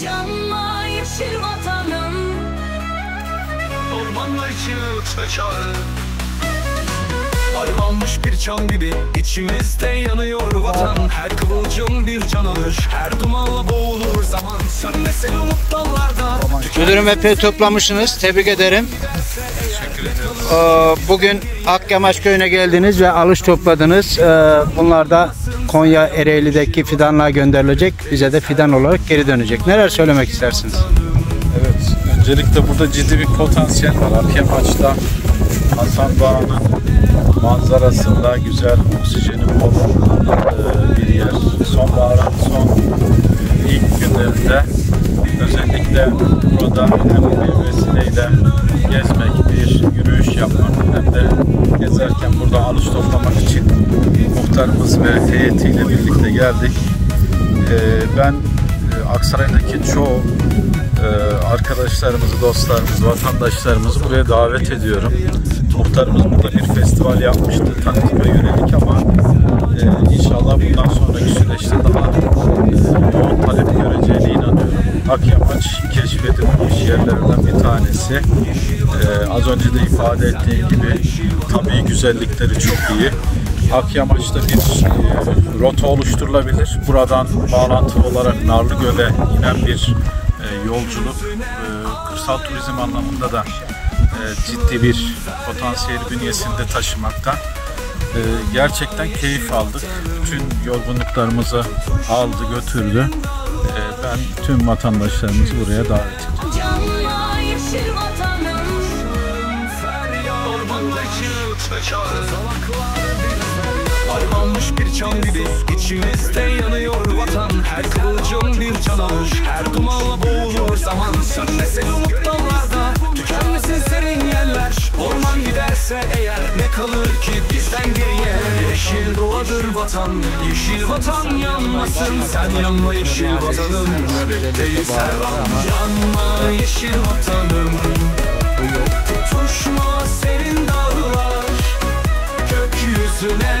Canla yeşil vatanım, ormanla içi çağır. Armanmış bir çam gibi içimizde yanıyor vatan. Her kıvılcım bir can alır, her dumanla boğulur zaman. Sönmesin umut dallarda. Müdürüm, epey toplamışsınız. Tebrik ederim. Teşekkür ederim. Bugün Akyamaç köyüne geldiniz ve alış topladınız. Bunlar da Konya Ereğli'deki fidanlığa gönderilecek. Bize de fidan olarak geri dönecek. Neler söylemek istersiniz? Evet, öncelikle burada ciddi bir potansiyel var. Akyamaç'ta Hasan Dağı'nın manzarasında güzel, oksijeni bol bir yer. Sonbaharın son ilk günlerinde özellikle burada hem bir vesileyle gezmek, bir yürüyüş yapmak hem de gezerken burada alış toplamak için muhtarımız ve heyetiyle birlikte geldik. Ben Aksaray'daki çoğu arkadaşlarımızı, dostlarımızı, vatandaşlarımızı buraya davet ediyorum. Muhtarımız burada bir festival yapmıştı tanıtıma yönelik ama inşallah bundan sonraki süreçte daha yoğun talep göreceğine inanıyorum. Akyamaç keşfedilmiş yerlerden bir tanesi. Az önce de ifade ettiğim gibi tabii güzellikleri çok iyi. Akyamaç'ta bir rota oluşturulabilir. Buradan bağlantılı olarak Narlıgöl'e inen bir yolculuk kırsal turizm anlamında da ciddi bir potansiyeli bünyesinde taşımakta. Gerçekten keyif aldık. Bütün yorgunluklarımızı aldı götürdü. Ben tüm vatandaşlarımızı buraya davet ediyorum. canla yeşil vatanım. Ormanla içi çağır. Armanmış bir çam gibi içimizde yanıyor vatan. Her kıvılcım bir can alır, her dumanla boğulur zaman. Sönmesin umut dallarda, tükenmesin serin yerler. Orman giderse eğer ne kalır ki bizden geriye? Yeşil doğadır vatan, yeşil vatan yanmasın. Sen yanma yeşil vatanım, değil servan. Yanma yeşil vatanım, tutuşma serin dağlar gökyüzüne.